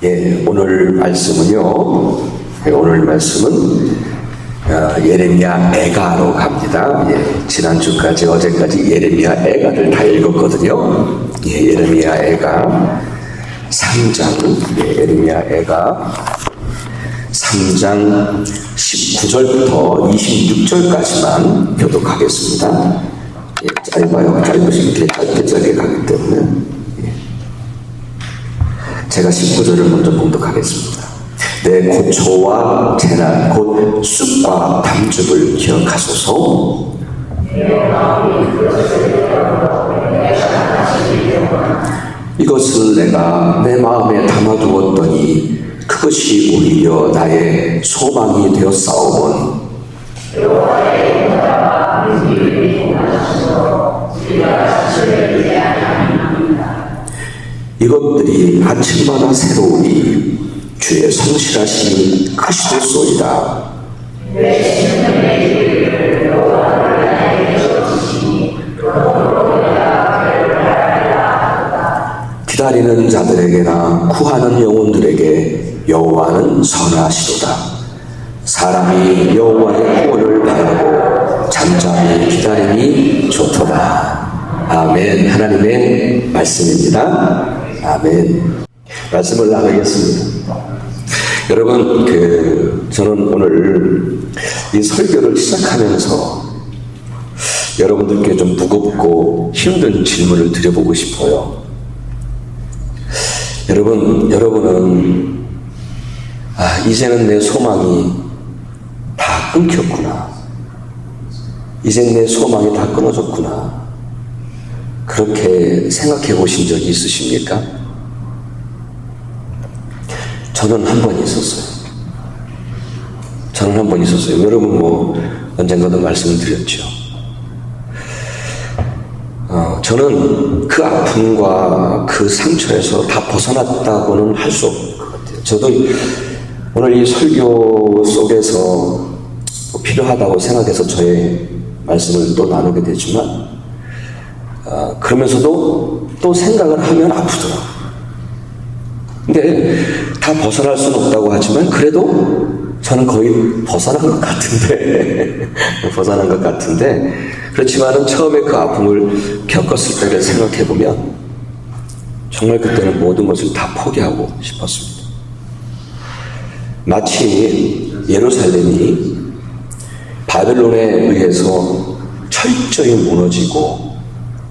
오늘 말씀은요. 오늘 말씀은 예레미야 애가로 갑니다. 지난주까지 어제까지 예레미야 애가를 다 읽었거든요. 예레미야 애가 3장, 예레미야 애가 3장 19절부터 26절까지만 교독하겠습니다. 짧아요. 짧으신 게 짧게 가기 때문에 제가 19절을 먼저 봉독하겠습니다. 내 고초와 재난 곧 쑥과 담즙을 기억하소서. 이것을 내가 내 마음에 담아두었더니 그것이 오히려 나의 소망이 되었사오면 이것들이 아침마다 새로우니 주의 성실하심이 크시겠소이다. 기다리는 자들에게나 구하는 영혼들에게 여호와는 선하시도다. 사람이 여호와의 구원을 바라고 잠잠히 기다림이 좋도다. 아멘. 하나님의 말씀입니다. 아멘. 말씀을 나누겠습니다. 여러분, 저는 오늘 이 설교를 시작하면서 여러분들께 좀 무겁고 힘든 질문을 드려보고 싶어요. 여러분은 이제는 내 소망이 다 끊겼구나. 이젠 내 소망이 다 끊어졌구나. 그렇게 생각해 보신 적이 있으십니까? 저는 한 번 있었어요. 여러분 언젠가도 말씀을 드렸죠. 저는 그 아픔과 그 상처에서 다 벗어났다고는 할 수 없을 것 같아요. 저도 오늘 이 설교 속에서 필요하다고 생각해서 저의 말씀을 또 나누게 되지만 그러면서도 또 생각을 하면 아프더라고요. 근데 다 벗어날 수는 없다고 하지만 그래도 저는 거의 벗어난 것 같은데 그렇지만은 처음에 그 아픔을 겪었을 때를 생각해보면 정말 그때는 모든 것을 다 포기하고 싶었습니다. 마치 예루살렘이 바벨론에 의해서 철저히 무너지고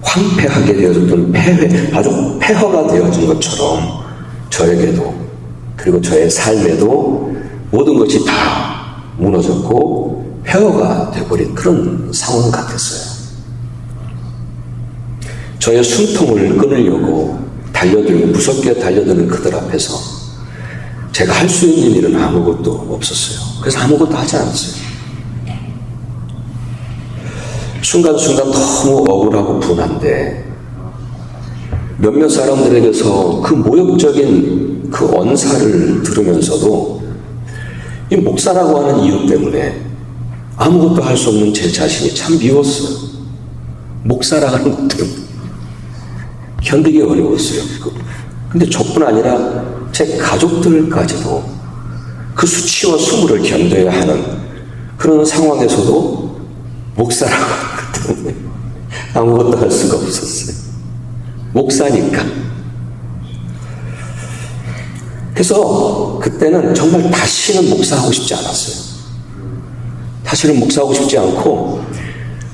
황폐하게 되어졌던 아주 폐허가 되어진 것처럼 저에게도 그리고 저의 삶에도 모든 것이 다 무너졌고 폐허가 되어버린 그런 상황 같았어요. 저의 숨통을 끊으려고 무섭게 달려드는 그들 앞에서 제가 할 수 있는 일은 아무것도 없었어요. 그래서 아무것도 하지 않았어요. 순간순간 너무 억울하고 분한데 몇몇 사람들에게서 그 모욕적인 그 언사를 들으면서도 이 목사라고 하는 이유 때문에 아무것도 할 수 없는 제 자신이 참 미웠어요. 목사라는 것 때문에 견디기 어려웠어요. 근데 저뿐 아니라 제 가족들까지도 그 수치와 수모를 견뎌야 하는 그런 상황에서도 목사라고 하는 것 때문에 아무것도 할 수가 없었어요. 목사니까. 그래서 그때는 정말 다시는 목사하고 싶지 않았어요. 다시는 목사하고 싶지 않고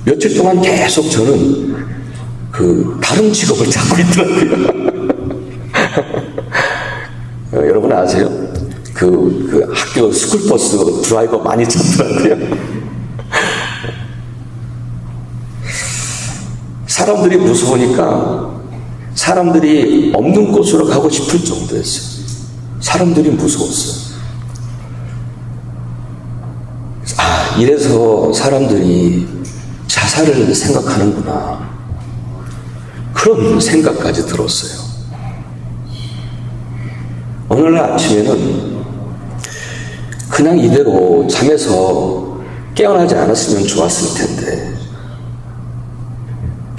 며칠 동안 계속 저는 다른 직업을 찾고 있더라고요. 여러분 아세요? 학교 스쿨버스 드라이버 많이 찾더라고요. 사람들이 무서우니까 사람들이 없는 곳으로 가고 싶을 정도였어요. 사람들이 무서웠어요. 이래서 사람들이 자살을 생각하는구나. 그런 생각까지 들었어요. 어느 날 아침에는 그냥 이대로 잠에서 깨어나지 않았으면 좋았을 텐데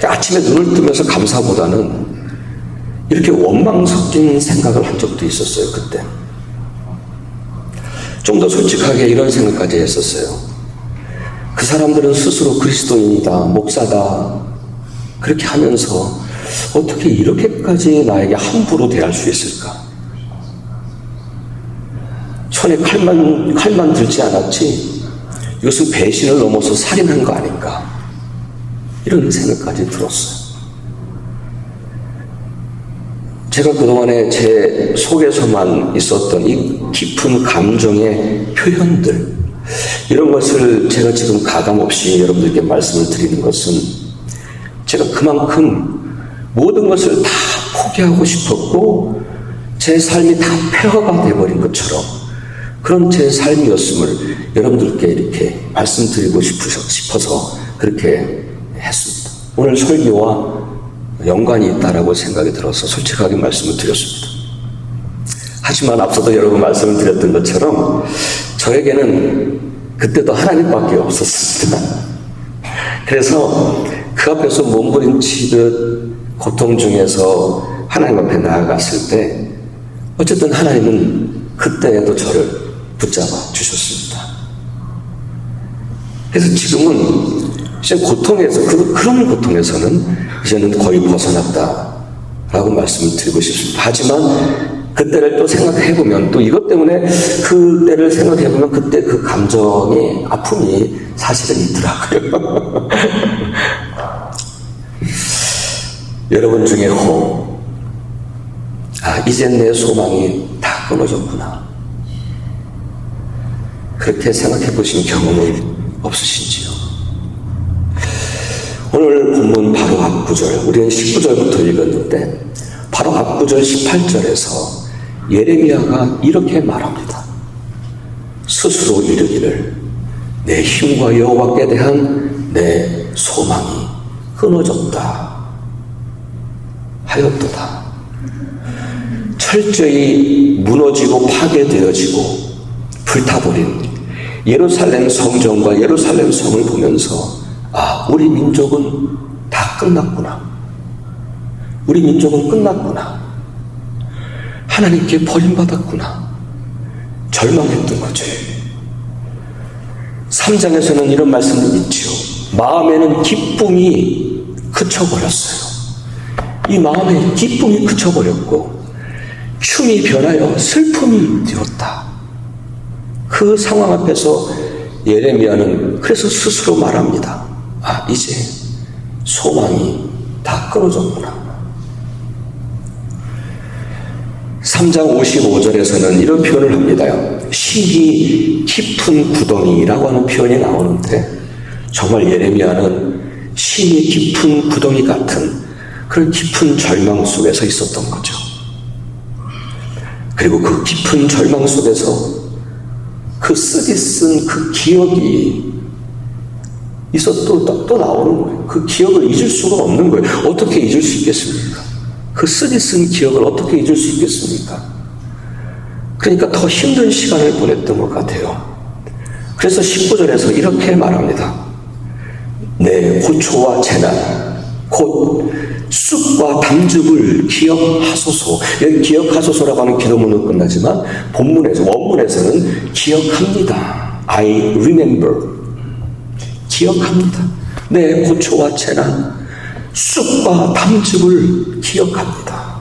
아침에 눈을 뜨면서 감사보다는 이렇게 원망 섞인 생각을 한 적도 있었어요, 그때. 좀 더 솔직하게 이런 생각까지 했었어요. 그 사람들은 스스로 그리스도인이다, 목사다, 그렇게 하면서 어떻게 이렇게까지 나에게 함부로 대할 수 있을까? 손에 칼만 들지 않았지, 이것은 배신을 넘어서 살인한 거 아닌가? 이런 생각까지 들었어요. 제가 그동안에 제 속에서만 있었던 이 깊은 감정의 표현들, 이런 것을 제가 지금 가감없이 여러분들께 말씀을 드리는 것은 제가 그만큼 모든 것을 다 포기하고 싶었고 제 삶이 다 폐허가 되어버린 것처럼 그런 제 삶이었음을 여러분들께 이렇게 말씀드리고 싶어서 그렇게 했습니다. 오늘 설교와 연관이 있다라고 생각이 들어서 솔직하게 말씀을 드렸습니다. 하지만 앞서도 여러 번 말씀을 드렸던 것처럼 저에게는 그때도 하나님밖에 없었습니다. 그래서 그 앞에서 몸부림치듯 고통 중에서 하나님 앞에 나아갔을 때 어쨌든 하나님은 그때에도 저를 붙잡아 주셨습니다. 그래서 지금은 이제 고통에서, 그런 고통에서는 이제는 거의 벗어났다라고 말씀을 드리고 싶습니다. 하지만 그때를 또 생각해보면, 또 이것 때문에 그때를 생각해보면 그때 그 감정의 아픔이 사실은 있더라고요. 여러분 중에 이젠 내 소망이 다 끊어졌구나, 그렇게 생각해보신 경험은 없으신지요? 오늘 본문 바로 앞구절, 우리는 19절부터 읽었는데 바로 앞구절 18절에서 예레미야가 이렇게 말합니다. 스스로 이르기를 내 힘과 여호와께 대한 내 소망이 끊어졌다 하였도다. 철저히 무너지고 파괴되어지고 불타버린 예루살렘 성전과 예루살렘 성을 보면서 우리 민족은 다 끝났구나. 우리 민족은 끝났구나. 하나님께 버림받았구나. 절망했던 거죠. 3장에서는 이런 말씀을 있지요. 마음에는 기쁨이 그쳐버렸어요. 이 마음에 기쁨이 그쳐버렸고 춤이 변하여 슬픔이 되었다. 그 상황 앞에서 예레미야는 그래서 스스로 말합니다. 이제 소망이 다 끊어졌구나. 3장 55절에서는 이런 표현을 합니다. 심히 깊은 구덩이라고 하는 표현이 나오는데 정말 예레미야는 심히 깊은 구덩이 같은 그런 깊은 절망 속에서 있었던 거죠. 그리고 그 깊은 절망 속에서 그 쓰디 쓴 그 기억이 또 나오는 거예요. 그 기억을 잊을 수가 없는 거예요. 어떻게 잊을 수 있겠습니까? 그 쓰디 쓴 기억을 어떻게 잊을 수 있겠습니까? 그러니까 더 힘든 시간을 보냈던 것 같아요. 그래서 19절에서 이렇게 말합니다. 내 고초와 재난, 곧 쑥과 담즙을 기억하소서. 여기 기억하소서라고 하는 기도문은 끝나지만 원문에서는 기억합니다. I remember. 기억합니다. 내 고초와 재난, 쑥과 담즙을 기억합니다.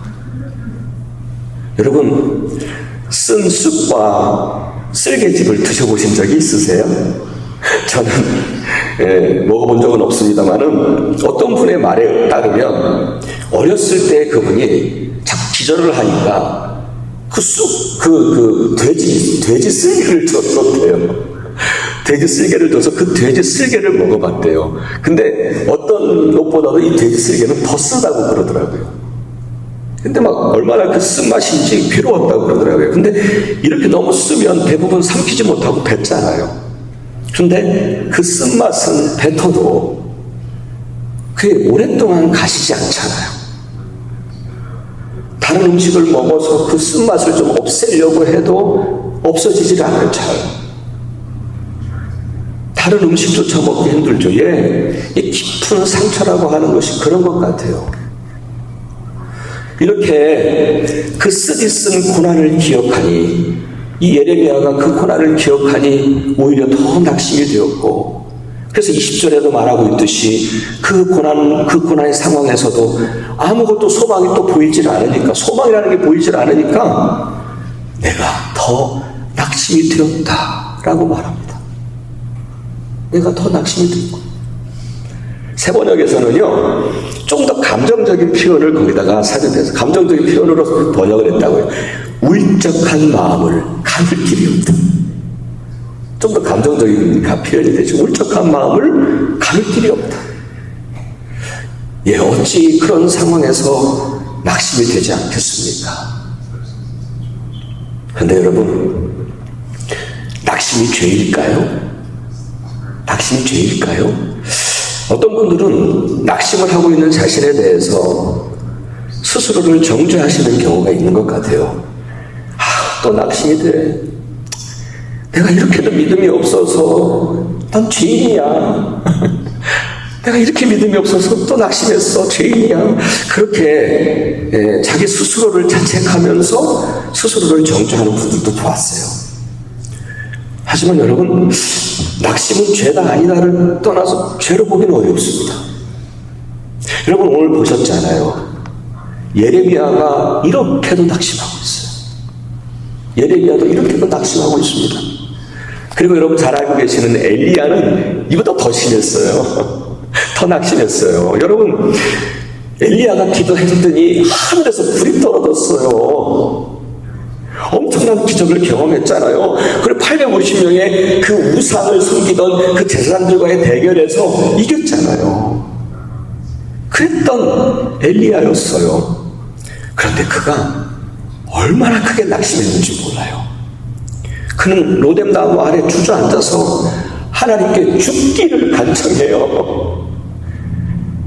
여러분, 쓴 쑥과 쓸개즙을 드셔보신 적이 있으세요? 저는 먹어본 적은 없습니다만은 어떤 분의 말에 따르면 어렸을 때 그분이 자꾸 기절을 하니까 그 돼지 쓸개를 줬었대요. 돼지 쓸개를 줘서 그 돼지 쓸개를 먹어봤대요. 근데 어떤 것보다도 이 돼지 쓸개는 더 쓰다고 그러더라고요. 근데 막 얼마나 그 쓴맛인지 괴로웠다고 그러더라고요. 근데 이렇게 너무 쓰면 대부분 삼키지 못하고 뱉잖아요. 근데 그 쓴맛은 뱉어도 그게 오랫동안 가시지 않잖아요. 다른 음식을 먹어서 그 쓴맛을 좀 없애려고 해도 없어지질 않아요, 잘. 다른 음식조차 먹기 힘들죠. 이 깊은 상처라고 하는 것이 그런 것 같아요. 이렇게 그 쓰디쓴 고난을 기억하니, 이 예레미야가 그 고난을 기억하니 오히려 더 낙심이 되었고, 그래서 20절에도 말하고 있듯이 그 고난의 상황에서도 아무것도 소망이 또 보이질 않으니까, 소망이라는 게 보이질 않으니까 내가 더 낙심이 되었다라고 말합니다. 내가 더 낙심이 되었고. 새 번역에서는요, 좀 더 감정적인 표현을 거기다가 사전해서 감정적인 표현으로 번역을 했다고요. 울적한 마음을 가눌 길이 없다. 좀 더 감정적인 표현이 되죠. 울적한 마음을 가눌 길이 없다. 예, 어찌 그런 상황에서 낙심이 되지 않겠습니까? 그런데 여러분, 낙심이 죄일까요? 낙심이 죄일까요? 어떤 분들은 낙심을 하고 있는 자신에 대해서 스스로를 정죄하시는 경우가 있는 것 같아요. 또 낙심이 돼. 내가 이렇게도 믿음이 없어서 난 죄인이야. 내가 이렇게 믿음이 없어서 또 낙심했어. 죄인이야. 그렇게 자기 스스로를 자책하면서 스스로를 정죄하는 분들도 보았어요. 하지만 여러분, 낙심은 죄다 아니다를 떠나서 죄로 보기는 어렵습니다. 여러분 오늘 보셨잖아요. 예레미야가 이렇게도 낙심하고 있어요. 예레미야도 이렇게도 낙심하고 있습니다. 그리고 여러분 잘 알고 계시는 엘리야는 이보다 더 심했어요. 더 낙심했어요. 여러분, 엘리야가 기도했더니 하늘에서 불이 떨어졌어요. 엄청난 기적을 경험했잖아요. 그리고 850명의 그 우상을 섬기던 그 제사장들과의 대결에서 이겼잖아요. 그랬던 엘리야였어요. 그런데 그가 얼마나 크게 낙심했는지 몰라요. 그는 로뎀나무 아래 주저앉아서 하나님께 죽기를 간청해요.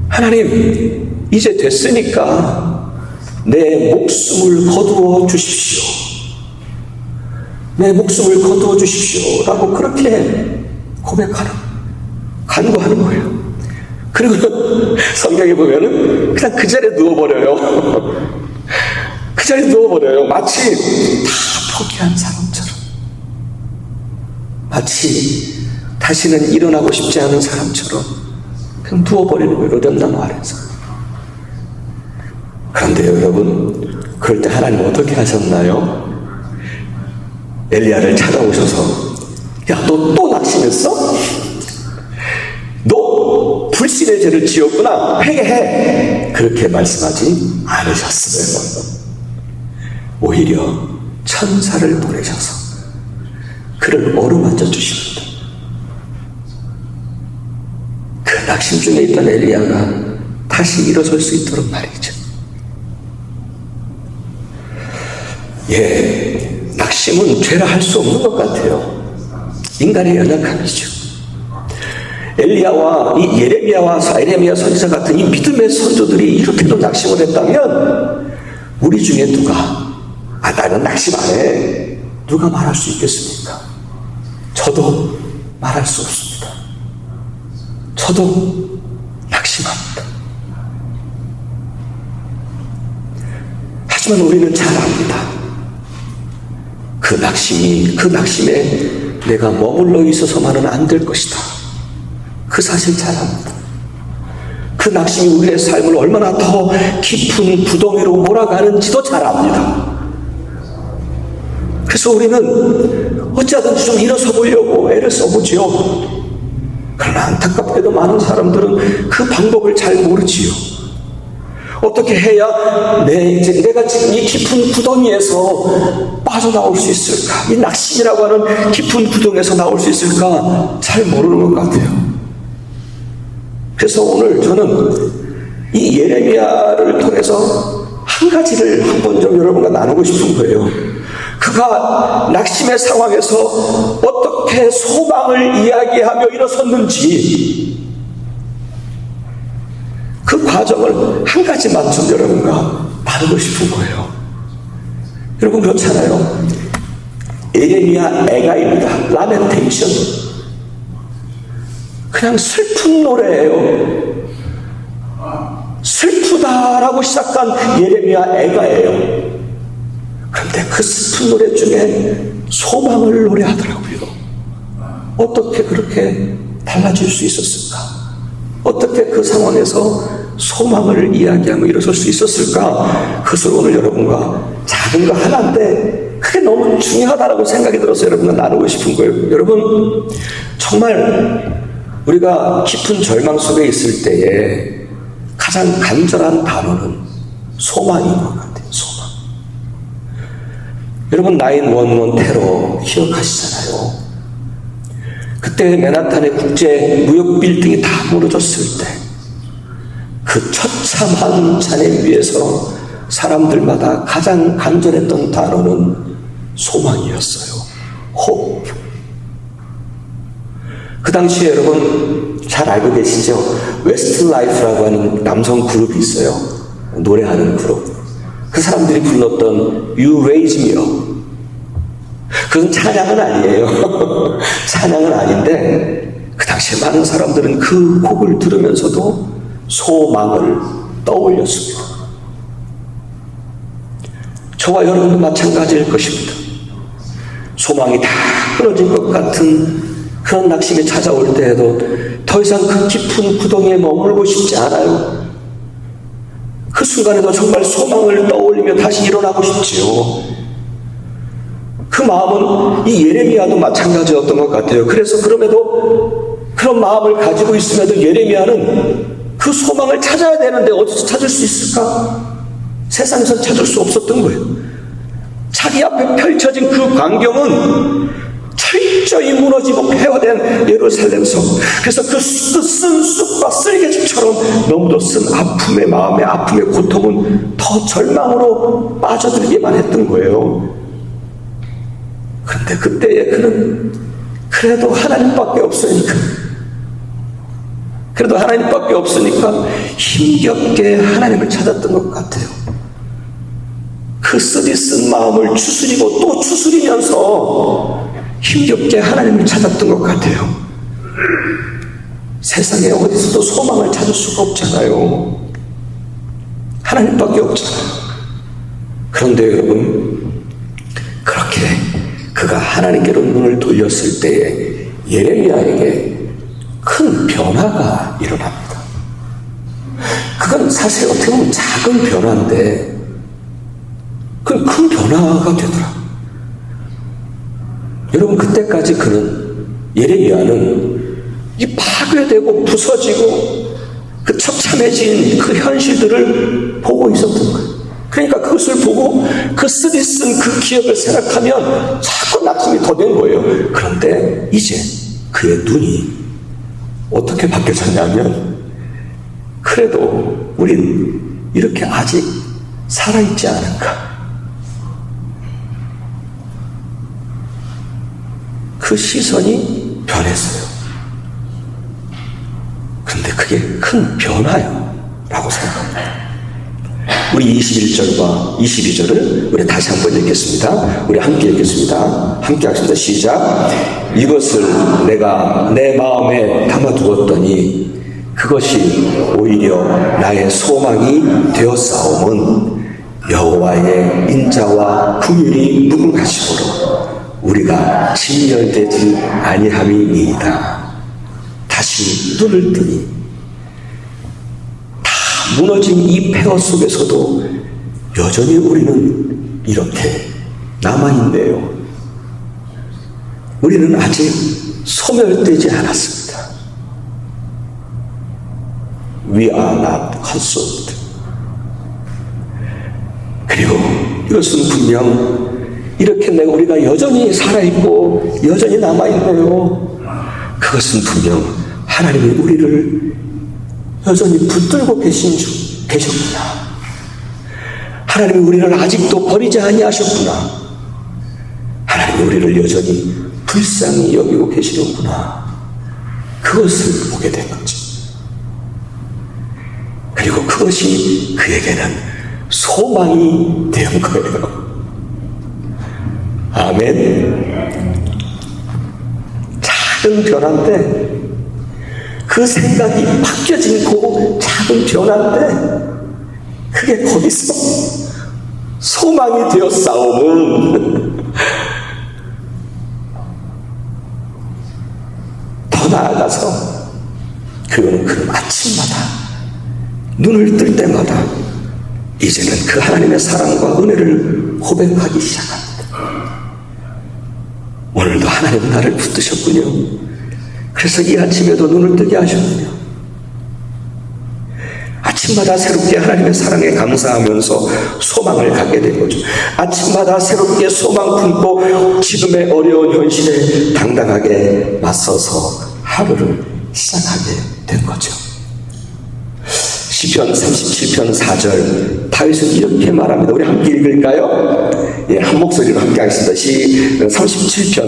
하나님, 이제 됐으니까 내 목숨을 거두어 주십시오. 내 목숨을 거두어 주십시오. 라고 그렇게 간구하는 거예요. 그리고 성경에 보면은 그냥 그 자리에 누워버려요. 그 자리에 누워버려요. 마치 다 포기한 사람처럼. 마치 다시는 일어나고 싶지 않은 사람처럼 그냥 누워버리는 거예요. 로뎀나무 아래에서. 그런데 여러분, 그럴 때 하나님 어떻게 하셨나요? 엘리야를 찾아오셔서, 야, 너 또 낙심했어? 너 불신의 죄를 지었구나. 회개해. 그렇게 말씀하지 않으셨어요. 오히려 천사를 보내셔서 그를 어루만져 주십니다. 그 낙심 중에 있던 엘리야가 다시 일어설 수 있도록 말이죠. 예, 낙심은 죄라 할 수 없는 것 같아요. 인간의 연약함이죠. 엘리야와 이 예레미야 선지자 같은 이 믿음의 선조들이 이렇게도 낙심을 했다면 우리 중에 누가 나는 낙심 안 해, 누가 말할 수 있겠습니까? 저도 말할 수 없습니다. 저도 낙심합니다. 하지만 우리는 잘 압니다. 그 낙심에 내가 머물러 있어서만은 안 될 것이다. 그 사실 잘 압니다. 그 낙심이 우리의 삶을 얼마나 더 깊은 구덩이로 몰아가는지도 잘 압니다. 그래서 우리는 어찌하든지 좀 일어서 보려고 애를 써보지요. 그러나 안타깝게도 많은 사람들은 그 방법을 잘 모르지요. 어떻게 해야 내가 지금 이 깊은 구덩이에서 빠져나올 수 있을까? 이 낙심이라고 하는 깊은 구덩이에서 나올 수 있을까? 잘 모르는 것 같아요. 그래서 오늘 저는 이 예레미야를 통해서 한 가지를 한번 좀 여러분과 나누고 싶은 거예요. 그가 낙심의 상황에서 어떻게 소망을 이야기하며 일어섰는지, 그 과정을 한 가지만 좀 여러분과 나누고 싶은 거예요. 여러분 그렇잖아요. 예레미야 애가입니다. 라멘테이션. 그냥 슬픈 노래예요. 슬프다라고 시작한 예레미야 애가예요. 그런데 그 슬픈 노래 중에 소망을 노래하더라고요. 어떻게 그렇게 달라질 수 있었을까? 어떻게 그 상황에서 소망을 이야기하며 일어설 수 있었을까? 그것을 오늘 여러분과 작은 거 하나인데 그게 너무 중요하다고 생각이 들어서 여러분과 나누고 싶은 거예요. 여러분, 정말 우리가 깊은 절망 속에 있을 때에 가장 간절한 단어는 소망인 것 같아요. 소망. 여러분, 9/11 테러 기억하시잖아요. 그때 맨하탄의 국제 무역 빌딩이 다 무너졌을 때 그 처참한 잔해 위에서 사람들마다 가장 간절했던 단어는 소망이었어요. 호흡. 그 당시에 여러분 잘 알고 계시죠? 웨스트라이프라고 하는 남성 그룹이 있어요. 노래하는 그룹. 그 사람들이 불렀던 You Raise Me Up. 그건 찬양은 아니에요. 찬양은 아닌데 그 당시에 많은 사람들은 그 곡을 들으면서도 소망을 떠올렸습니다. 저와 여러분도 마찬가지일 것입니다. 소망이 다 끊어진 것 같은 그런 낙심이 찾아올 때에도 더 이상 그 깊은 구덩이에 머물고 싶지 않아요. 그 순간에도 정말 소망을 떠올리며 다시 일어나고 싶지요. 그 마음은 이 예레미야도 마찬가지였던 것 같아요. 그래서 그럼에도 그런 마음을 가지고 있음에도 예레미야는 그 소망을 찾아야 되는데 어디서 찾을 수 있을까? 세상에서 찾을 수 없었던 거예요. 자기 앞에 펼쳐진 그 광경은 철저히 무너지고 폐허된 예루살렘 성. 그래서 그 쓴 쑥과 쓸개죽처럼 너무도 쓴 아픔의 마음의 아픔의 고통은 더 절망으로 빠져들기만 했던 거예요. 그런데 그때에 그는 그래도 하나님밖에 없으니까 힘겹게 하나님을 찾았던 것 같아요. 그 쓰디쓴 마음을 추스리고 또 추스리면서 힘겹게 하나님을 찾았던 것 같아요. 세상에 어디서도 소망을 찾을 수가 없잖아요. 하나님밖에 없잖아요. 그런데 여러분, 그렇게 그가 하나님께로 눈을 돌렸을 때에 예레미야에게 큰 변화가 일어납니다. 그건 사실 어떻게 보면 작은 변화인데 그건 큰 변화가 되더라. 여러분, 그때까지 예레미야는 이 파괴되고 부서지고 그 처참해진 그 현실들을 보고 있었던 거예요. 그러니까 그것을 보고 그 쓰디쓴 그 기억을 생각하면 자꾸 낙심이 더 된 거예요. 그런데 이제 그의 눈이 어떻게 바뀌어졌냐면, 그래도 우린 이렇게 아직 살아있지 않은가. 그 시선이 변했어요. 근데 그게 큰 변화야 라고 생각합니다. 우리 21절과 22절을 우리 다시 한번 읽겠습니다. 우리 함께 읽겠습니다. 함께 하겠습니다. 시작. 이것을 내가 내 마음에 담아두었더니 그것이 오히려 나의 소망이 되었사오면 여호와의 인자와 긍휼이 무궁하심으로 우리가 진멸되지 아니함이니이다. 다시 눈을 뜨니 다 무너진 이 폐허 속에서도 여전히 우리는 이렇게 남아있네요. 우리는 아직 소멸되지 않았습니다. We are not consumed. 그리고 이것은 분명 이렇게 우리가 여전히 살아있고 여전히 남아있네요. 그것은 분명 하나님이 우리를 여전히 붙들고 계셨구나. 하나님이 우리를 아직도 버리지 아니하셨구나. 하나님이 우리를 여전히 불쌍히 여기고 계시는구나. 그것을 보게 된 거지. 그리고 그것이 그에게는 소망이 된 거예요. 아멘. 작은 변화인데 그 생각이 바뀌어진 그 작은 변화인데 그게 거기서 소망이 되어 싸움은 더 나아가서 그거는 그 아침마다 눈을 뜰 때마다 이제는 그 하나님의 사랑과 은혜를 고백하기 시작합니다. 오늘도 하나님은 나를 붙드셨군요. 그래서 이 아침에도 눈을 뜨게 하셨군요. 아침마다 새롭게 하나님의 사랑에 감사하면서 소망을 갖게 된 거죠. 아침마다 새롭게 소망 품고 지금의 어려운 현실에 당당하게 맞서서 하루를 시작하게 된 거죠. 시편 37편 4절 다윗은 이렇게 말합니다. 우리 함께 읽을까요? 예, 한 목소리로 함께 하겠습니다. 37편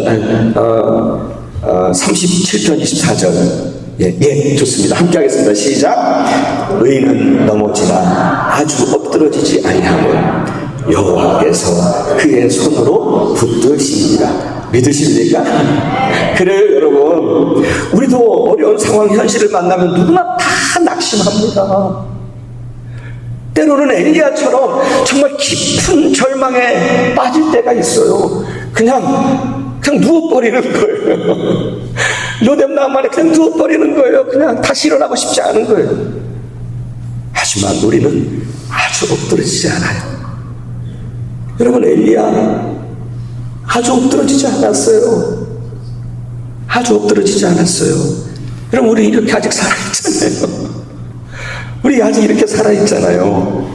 24절. 예, 좋습니다. 함께 하겠습니다. 시작. 의인은 넘어지나 아주 엎드러지지 아니함은 여호와께서 그의 손으로 붙드시니라. 믿으십니까? 그래요, 여러분. 우리도 어려운 상황, 현실을 만나면 누구나 다 낙심합니다. 때로는 엘리야처럼 정말 깊은 절망에 빠질 때가 있어요. 그냥 누워버리는 거예요. 로뎀 나무만에 그냥 누워버리는 거예요. 그냥 다시 일어나고 싶지 않은 거예요. 하지만 우리는 아주 엎드러지지 않아요. 여러분, 엘리야 아주 엎드러지지 않았어요. 아주 엎드러지지 않았어요. 여러분, 우리 이렇게 아직 살아있잖아요. 우리 아직 이렇게 살아있잖아요.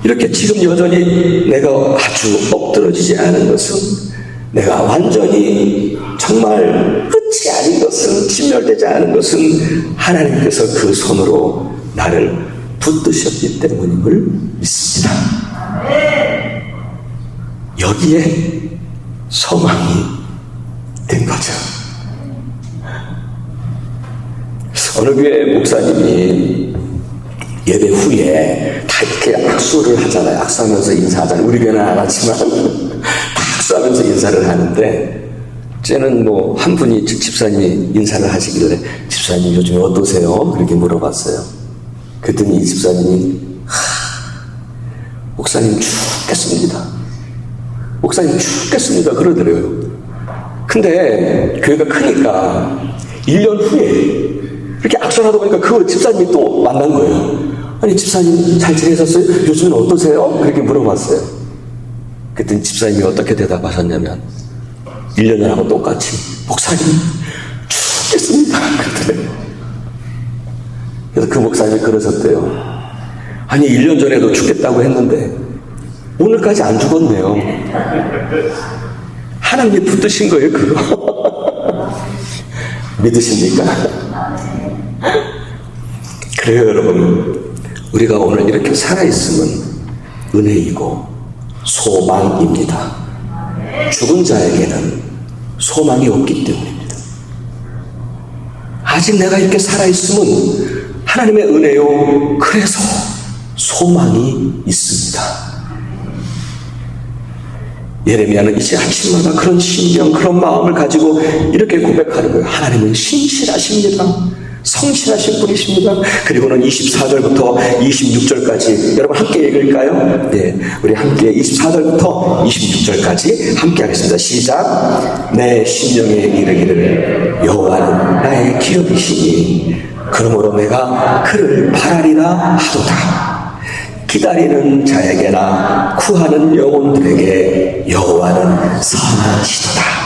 이렇게 지금 여전히 내가 아주 엎드러지지 않은 것은, 내가 완전히 정말 끝이 아닌 것은, 진멸되지 않은 것은 하나님께서 그 손으로 나를 붙드셨기 때문임을 믿습니다. 여기에 소망이 된 거죠. 어느 교회 목사님이 예배 후에 다 이렇게 악수를 하잖아요. 악수하면서 인사하잖아요. 우리 교회는 안 하지만 다 악수하면서 인사를 하는데, 쟤는 뭐 한 분이 집사님이 인사를 하시길래 집사님 요즘에 어떠세요? 그렇게 물어봤어요. 그랬더니 이 집사님이 목사님 죽겠습니다. 목사님 죽겠습니다. 그러더래요. 근데 교회가 크니까 1년 후에 이렇게 악수를 하다 보니까 그 집사님이 또 만난 거예요. 아니, 집사님 잘 지내셨어요? 요즘은 어떠세요? 그렇게 물어봤어요. 그랬더니 집사님이 어떻게 대답하셨냐면 1년 전하고 똑같이 목사님 죽겠습니다. 그러더래요. 그래서 그 목사님이 그러셨대요. 아니, 1년 전에도 죽겠다고 했는데 오늘까지 안 죽었네요. 하나님이 붙드신 거예요, 그거. 믿으십니까? 그래요, 여러분. 우리가 오늘 이렇게 살아있음은 은혜이고 소망입니다. 죽은 자에게는 소망이 없기 때문입니다. 아직 내가 이렇게 살아있음은 하나님의 은혜요. 그래서 소망이 있습니다. 예레미야는 이제 아침마다 그런 심령, 그런 마음을 가지고 이렇게 고백하는 거예요. 하나님은 신실하십니다. 성실하신 분이십니다. 그리고는 24절부터 26절까지 여러분 함께 읽을까요? 네, 우리 함께 24절부터 26절까지 함께 하겠습니다. 시작. 내 심령에 이르기를 여호와는 나의 기업이시니 그러므로 내가 그를 바라리라 하도다. 기다리는 자에게나 구하는 영혼들에게 여호와는 선하시도다.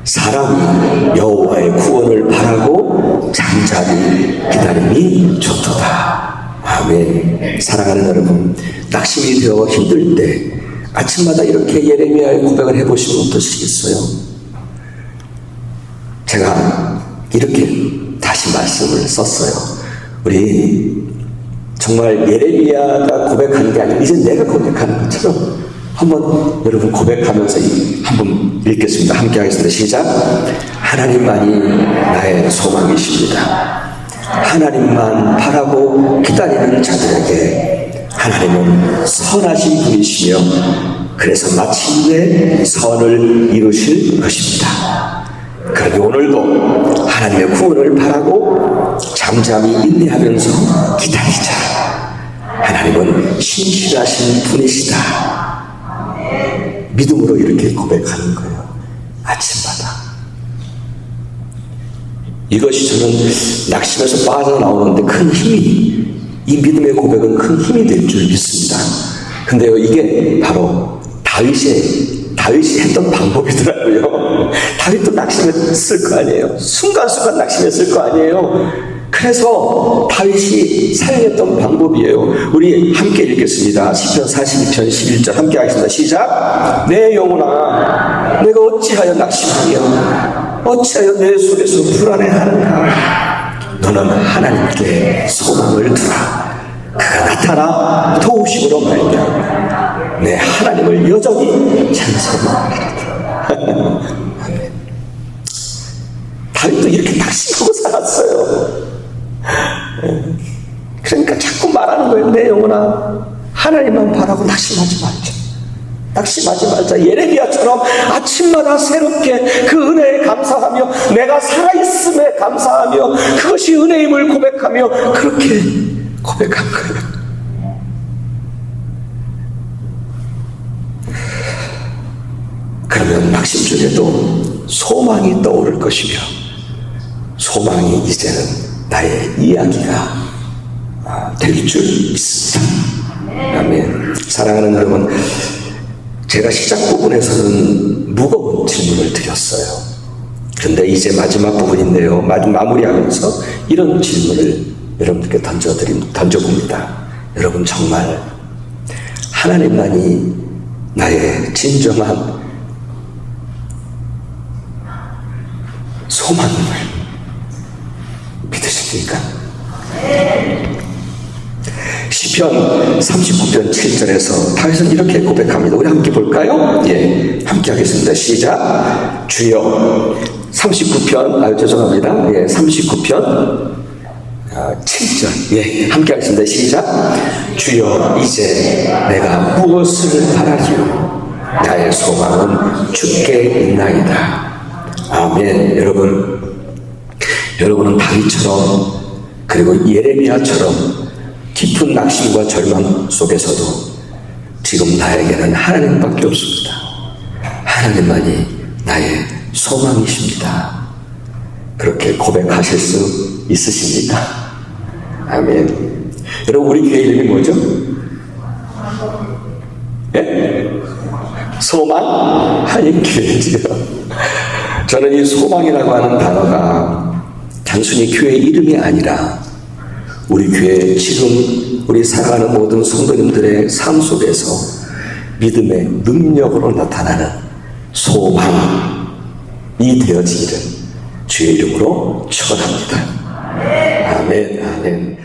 사람이 여호와의 구원을 바라고 잠잠히 기다림이 좋도다. 아멘. 사랑하는 여러분, 낙심이 되어 힘들 때 아침마다 이렇게 예레미야의 고백을 해보시면 어떠시겠어요? 제가 이렇게 다시 말씀을 썼어요. 우리 정말 예레미야가 고백하는 게 아니라 이제 내가 고백하는 것처럼 한번 여러분 고백하면서 한번 읽겠습니다. 함께 하겠습니다. 시작. 하나님만이 나의 소망이십니다. 하나님만 바라고 기다리는 자들에게 하나님은 선하신 분이시며 그래서 마침내 선을 이루실 것입니다. 그러니 오늘도 하나님의 구원을 바라고 잠잠히 인내하면서 기다리자. 하나님은 신실하신 분이시다. 믿음으로 이렇게 고백하는 거예요. 아침마다. 이것이 저는 낙심에서 빠져나오는데 큰 힘이, 이 믿음의 고백은 큰 힘이 될 줄 믿습니다. 근데요, 이게 바로 다윗이 했던 방법이더라고요. 다윗도 낙심했을 거 아니에요. 순간순간 낙심했을 거 아니에요. 그래서 다윗이 사용했던 방법이에요. 우리 함께 읽겠습니다. 시편 42편 11절 함께 하겠습니다. 시작. 내 영혼아, 내가 어찌하여 낙심하며 어찌하여 내 속에서 불안해하는가. 너는 하나님께 소망을 두라. 그가 나타나 도우심으로 말미암아 내 하나님을 여전히 찬송하리라. 다윗도 이렇게 낙심하고 살았어요. 그러니까 자꾸 말하는 거예요. 내 영혼아, 하나님만 바라고 낙심하지 말자. 낙심하지 말자. 예레미야처럼 아침마다 새롭게 그 은혜에 감사하며 내가 살아있음에 감사하며 그것이 은혜임을 고백하며 그렇게 고백한 거예요. 그러면 낙심 중에도 소망이 떠오를 것이며 소망이 이제는 나의 이야기가 될 줄 믿습니다. 아멘. 사랑하는 여러분, 제가 시작 부분에서는 무거운 질문을 드렸어요. 그런데 이제 마지막 부분인데요. 마무리하면서 이런 질문을 여러분들께 던져봅니다. 여러분, 정말 하나님만이 나의 진정한 소망임을 믿으십니까? 시편 39편 7절에서 다윗은 이렇게 고백합니다. 우리 함께 볼까요? 예, 함께 하겠습니다. 시작. 주여. 39편, 죄송합니다. 예, 39편 7절. 예, 함께 하겠습니다. 시작. 주여, 이제 내가 무엇을 바라리요? 나의 소망은 주께 있나이다. 아멘. 여러분은 다윗처럼 그리고 예레미야처럼 깊은 낙심과 절망 속에서도 지금 나에게는 하나님밖에 없습니다. 하나님만이 나의 소망이십니다. 그렇게 고백하실 수 있으십니까? 아멘. 여러분, 우리 교회 이름이 뭐죠? 예? 소망 한인교회지요. 저는 이 소망이라고 하는 단어가 단순히 교회 이름이 아니라 우리 교회 지금 우리 살아가는 모든 성도님들의 삶 속에서 믿음의 능력으로 나타나는 소망이 되어지기를 주의 이름으로 축원합니다. 아멘, 아멘.